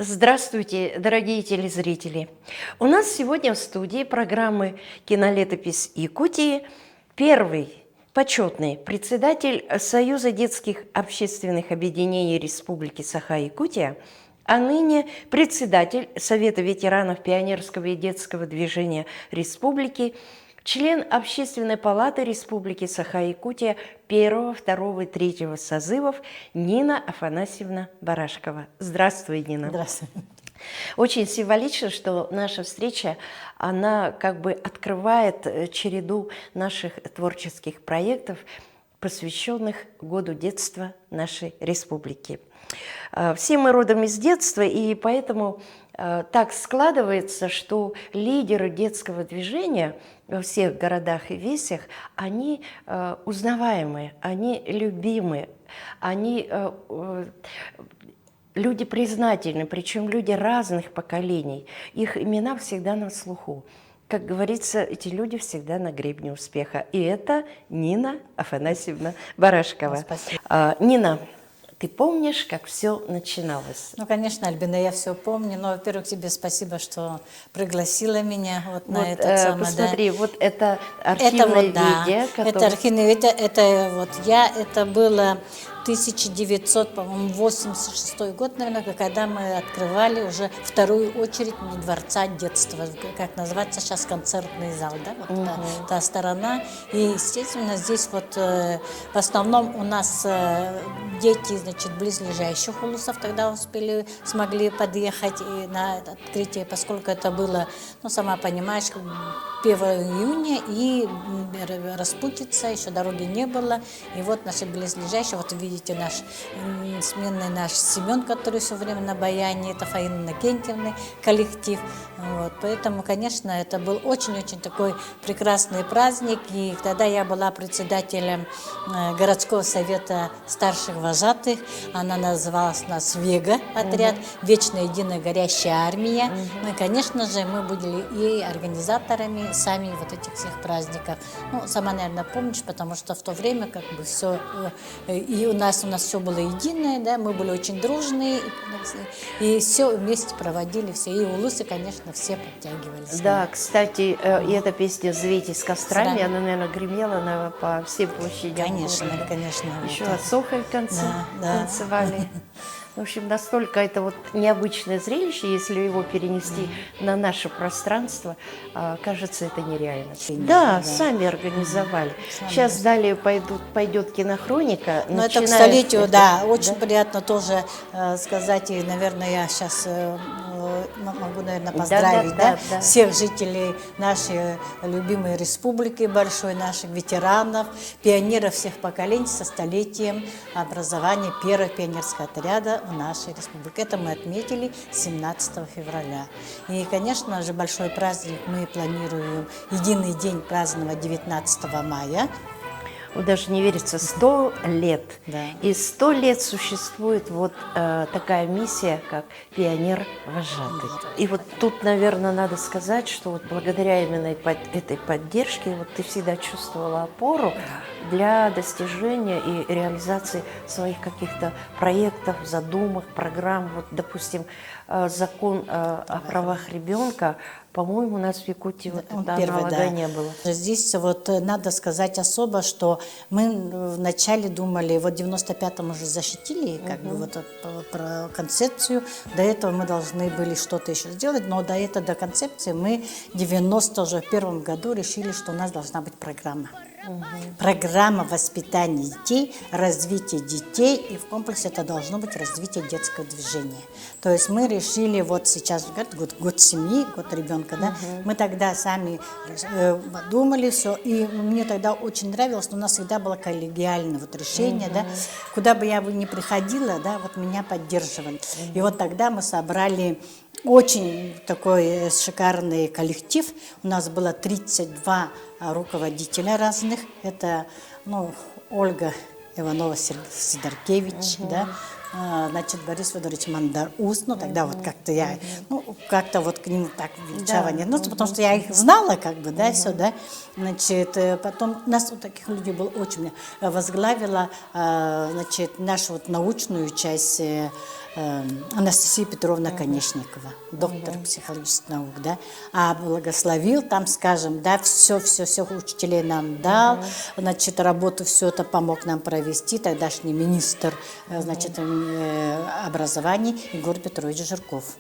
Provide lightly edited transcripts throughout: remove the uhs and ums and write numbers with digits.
Здравствуйте, дорогие телезрители! У нас сегодня в студии программы «Кинолетопись Якутии» первый почетный председатель Союза детских общественных объединений Республики Саха-Якутия, а ныне председатель Совета ветеранов пионерского и детского движения Республики, член Общественной палаты Республики Саха-Якутия первого, второго и третьего созывов Нина Афанасьевна Барашкова. Здравствуй, Нина. Здравствуй. Очень символично, что наша встреча, она как бы открывает череду наших творческих проектов, посвященных году детства нашей республики. Все мы родом из детства, и поэтому так складывается, что лидеры детского движения во всех городах и весях, они узнаваемые, они любимые, они люди признательны, причем люди разных поколений. Их имена всегда на слуху. Как говорится, эти люди всегда на гребне успеха. И это Нина Афанасьевна Барашкова. Спасибо. Нина, ты помнишь, как все начиналось? Ну, конечно, Альбина, я все помню. Но, во-первых, тебе спасибо, что пригласила меня на этот самый... Посмотри, вот это архивное видео. Это архивное видео, это было 1986 год, наверное, когда мы открывали уже вторую очередь Дворца детства, как называется сейчас концертный зал, да, вот та сторона. И, естественно, здесь вот в основном у нас дети, значит, близлежащих улусов тогда смогли подъехать и на открытие, поскольку это было, ну, сама понимаешь, 1 июня, и распутица, еще дороги не было. И вот наши близлежащие, вот видите, наш сменный наш Семен, который все время на баяне, это Фаина Иннокентьевна, коллектив. Вот. Поэтому, конечно, это был очень-очень такой прекрасный праздник. И тогда я была председателем городского совета старших вожатых. Она называлась у нас ВЕГА, отряд, Вечная единая горящая армия. Ну и, конечно же, мы были и организаторами сами вот этих всех праздников. Ну, сама, наверное, помнишь, потому что в то время как бы все, и у нас все было единое, да, мы были очень дружные, и все вместе проводили, все, и улусы, конечно, все подтягивались. Да, кстати, и эта песня «Взвейтесь с кострами», она, наверное, гремела по всем площадям. Конечно, города. конечно. Еще Осохой в конце танцевали. В общем, настолько это вот необычное зрелище, если его перенести на наше пространство, кажется, это нереально. Да, сами организовали. Сейчас далее пойдет кинохроника. Ну, это к столетию, да, очень приятно тоже сказать, и, наверное, я сейчас могу, наверное, поздравить всех жителей нашей любимой республики большой, наших ветеранов, пионеров всех поколений со столетием образования первого пионерского отряда в нашей республике. Это мы отметили 17 февраля. И, конечно же, большой праздник мы планируем единый день праздновать 19 мая. Вот даже не верится, 100 лет. Да. И 100 лет существует вот такая миссия, как пионер-вожатый. И вот тут, наверное, надо сказать, что вот благодаря именно этой поддержке вот ты всегда чувствовала опору для достижения и реализации своих каких-то проектов, задумок, программ. Вот, допустим, закон о правах ребенка, по-моему, у нас в Якутии вот аналога не было. Здесь вот надо сказать особо, что мы вначале думали, вот в 95-м уже защитили как бы вот про концепцию, до этого мы должны были что-то еще сделать, но до концепции мы в 91-м году решили, что у нас должна быть программа. Программа воспитания детей, развития детей, и в комплексе это должно быть развитие детского движения. То есть мы решили, вот сейчас год семьи, год ребенка, да, мы тогда сами думали все, и мне тогда очень нравилось, но у нас всегда было коллегиальное вот решение, да, куда бы я ни приходила, да, вот меня поддерживали. И вот тогда мы собрали очень такой шикарный коллектив. У нас было 32 руководителя разных. Это, ну, Ольга Иванова-Сидоркевич, да, значит, Борис Федорович Мандарус, ну, тогда вот как-то я, ну, как-то вот к нему так величавание, ну, потому что я их знала, как бы, да, все, да, значит, потом у нас вот таких людей было очень, возглавила, значит, нашу вот научную часть Анастасия Петровна Конечникова, доктор психологических наук, да, а благословил там, скажем, да, все учителей нам дал, значит, работу все это помог нам провести тогдашний министр, значит, образования Егор Петрович Жирков.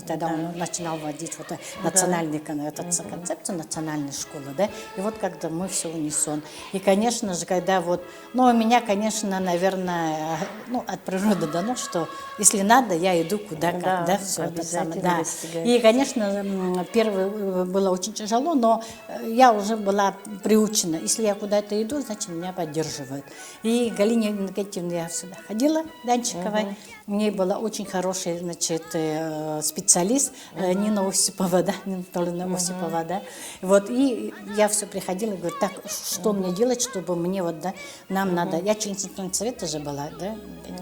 Тогда он начинал вводить вот национальную концепцию национальной школы, да, и вот когда мы все унисон. И, конечно же, когда вот, ну, у меня, конечно, наверное, ну, от природы дано, что если надо, я иду куда, как, да, все это самое, да. И, конечно, первое было очень тяжело, но я уже была приучена. Если я куда-то иду, значит, меня поддерживают. И к Галине Игнатьевне я сюда ходила, Данчиковой. У нее была очень хороший, значит, специалист Нина Осипова, да, Нина Анатольевна Осипова, да. Вот, и я все приходила и говорю, так, что мне делать, чтобы мне вот, да, нам надо, я член Центрального совета же была, да,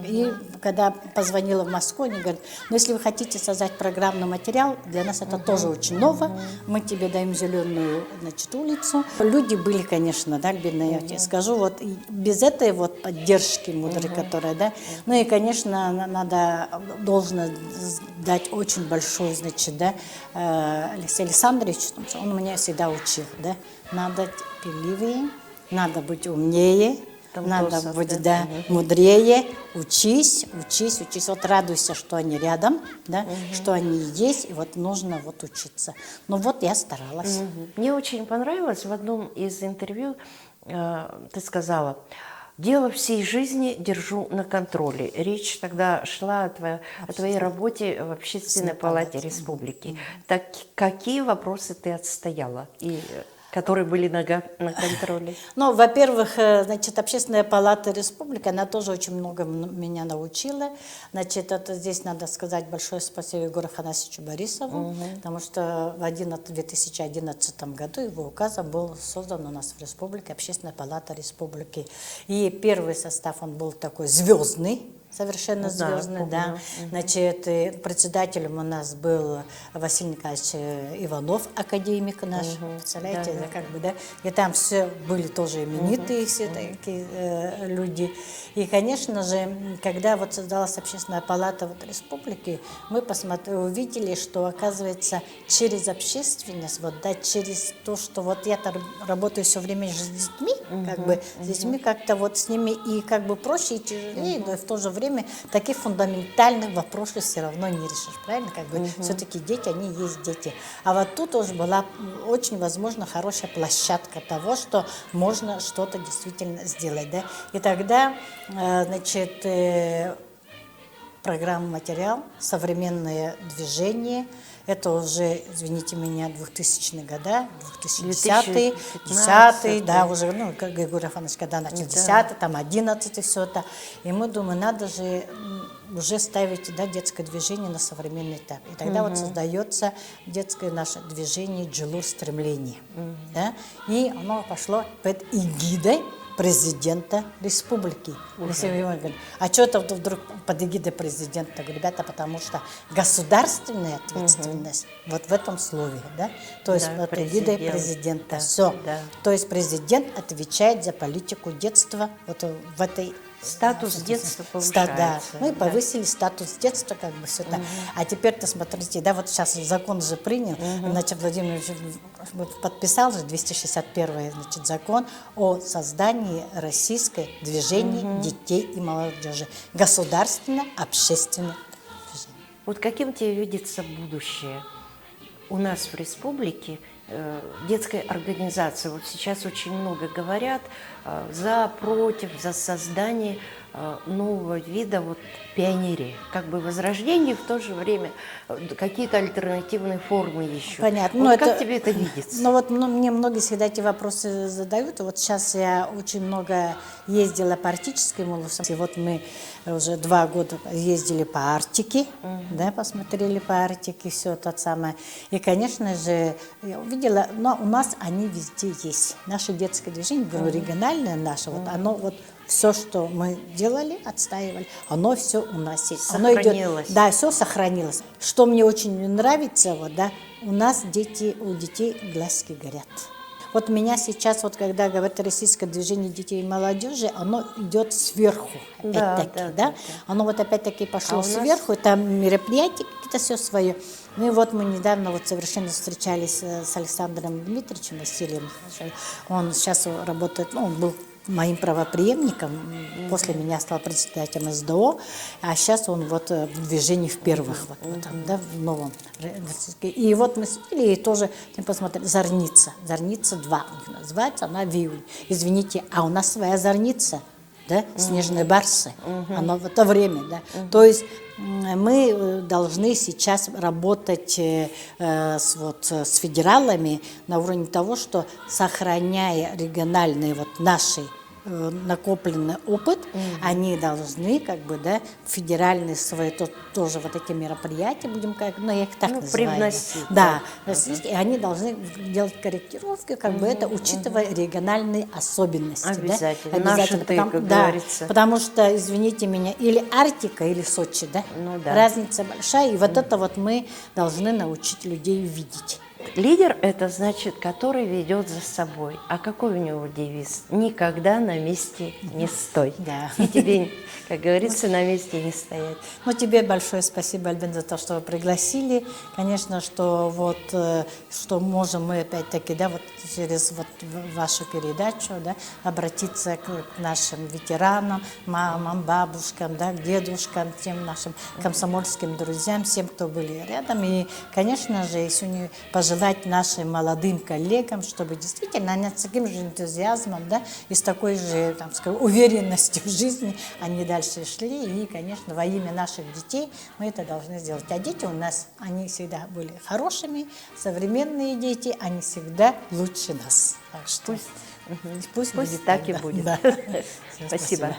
и когда позвонила в Москву, они говорят, ну, если вы хотите создать программный материал, для нас это тоже очень ново, мы тебе даем зеленую, значит, улицу. Люди были, конечно, да, бедные, я тебе скажу, вот, без этой вот поддержки мудрой, которая, да, ну, и, конечно, должно дать очень большой, значит, да, Алексей Александрович, он меня всегда учил, да, надо терпеливее, надо быть умнее, надо быть, да, мудрее, учись. Вот радуйся, что они рядом, да, что они есть, и вот нужно вот учиться. Ну вот я старалась. Мне очень понравилось, в одном из интервью ты сказала, дело всей жизни держу на контроле. Речь тогда шла о твоей работе в Общественной палате республики. Так какие вопросы ты отстояла? И которые были на контроле? Ну, во-первых, значит, Общественная палата республики, она тоже очень много меня научила. Значит, это здесь надо сказать большое спасибо Егору Афанасьевичу Борисову, потому что в 2011 году его указом был создан у нас в республике Общественная палата республики. И первый состав, он был такой звездный, совершенно звездный, да. Значит, председателем у нас был Василий Николаевич Иванов, академик наш, представляете, как бы, да. И там все были тоже именитые все такие люди. И, конечно же, когда вот создалась Общественная палата вот республики, мы увидели, что, оказывается, через общественность, вот, да, через то, что вот я-то работаю все время с детьми, как бы, с детьми как-то вот с ними и как бы проще и тяжелее, но и в то же время таких фундаментальных вопросов все равно не решишь, правильно? Как бы все-таки дети, они есть дети. А вот тут уже была очень, возможно, хорошая площадка того, что можно что-то действительно сделать, да. И тогда, значит, программа «Материал», современное движение, это уже, извините меня, 2000-е годы, 2010-е, 10-е, да, уже, ну, как Григорий Афанович, когда начал 10-й, там 11-й, все это. И мы думаем, надо же уже ставить, да, детское движение на современный этап. И тогда вот создается детское наше движение «Джилур стремление». Да? И оно пошло под эгидой президента республики. А что это вдруг под эгидой президента? Я говорю, ребята, потому что государственная ответственность вот в этом слове, да? То есть под эгидой президента. Все. Да. То есть президент отвечает за политику детства вот в этой... Статус детства повышается. Да, мы повысили статус детства, как бы все это. А теперь-то смотрите, да, вот сейчас закон же принял, значит, Владимир подписал же 261-й, значит, закон о создании российского движения детей и молодежи. Государственно-общественное движение. Вот каким тебе видится будущее у нас в республике? Детская организация, вот сейчас очень много говорят за, против, за создание нового вида вот пионерии, как бы возрождение, в то же время какие-то альтернативные формы еще. Понятно. Вот как тебе это видится? Ну вот мне многие всегда эти вопросы задают. Вот сейчас я очень много ездила по арктическому лесу. И вот мы уже 2 года ездили по Арктике, да, посмотрели по Арктике, все это самое. И, конечно же, я увидела, но у нас они везде есть. Наше детское движение, говорю, региональное наше, вот оно вот все, что мы делали, отстаивали, оно все у нас есть. Сохранилось. Оно идет, да, все сохранилось. Что мне очень нравится, вот, да, у нас у детей глазки горят. Вот меня сейчас, вот когда говорят российское движение детей и молодежи, оно идет сверху, Да, опять-таки, да, да? да, да. Оно вот опять-таки пошло А у нас- сверху, там мероприятия какие-то все свое. Ну и вот мы недавно вот совершенно встречались с Александром Дмитриевичем Васильевым. Он сейчас работает, ну, он был моим правопреемником, после меня стал председателем СДО, а сейчас он вот в движении в первых, вот, в этом, да, в новом. И вот мы сидели и тоже посмотрели, Зорница 2 у них называется, она в июне. Извините, а у нас своя Зорница, да, снежные барсы, оно в это время, да. То есть мы должны сейчас работать с федералами на уровне того, что, сохраняя региональные вот наши накопленный опыт, они должны как бы, да, федеральные свои тоже вот эти мероприятия, будем как, ну, я их так называю. Привносить. Да, и они должны делать корректировки, как бы это, учитывая региональные особенности. Обязательно. Да? Наши ты, как да, говорится. потому что, извините меня, или Арктика, или Сочи, да? Ну да. Разница большая, и вот это вот мы должны научить людей видеть. Лидер – это значит, который ведет за собой. А какой у него девиз? Никогда на месте не стой. Да. И тебе, как говорится, на месте не стоять. Ну, тебе большое спасибо, Альбин, за то, что вы пригласили. Конечно, что вот, что можем мы опять-таки, да, вот через вот вашу передачу, да, обратиться к нашим ветеранам, мамам, бабушкам, да, к дедушкам, тем нашим комсомольским друзьям, всем, кто были рядом. И, конечно же, сегодня пожелать нашим молодым коллегам, чтобы действительно они с таким же энтузиазмом, да, и с такой же, там, скажем, уверенностью в жизни они дальше шли. И, конечно, во имя наших детей мы это должны сделать. А дети у нас, они всегда были хорошими, современные дети, они всегда лучше нас. Так что пусть Пусть так и да. будет. Да. Спасибо. Спасибо.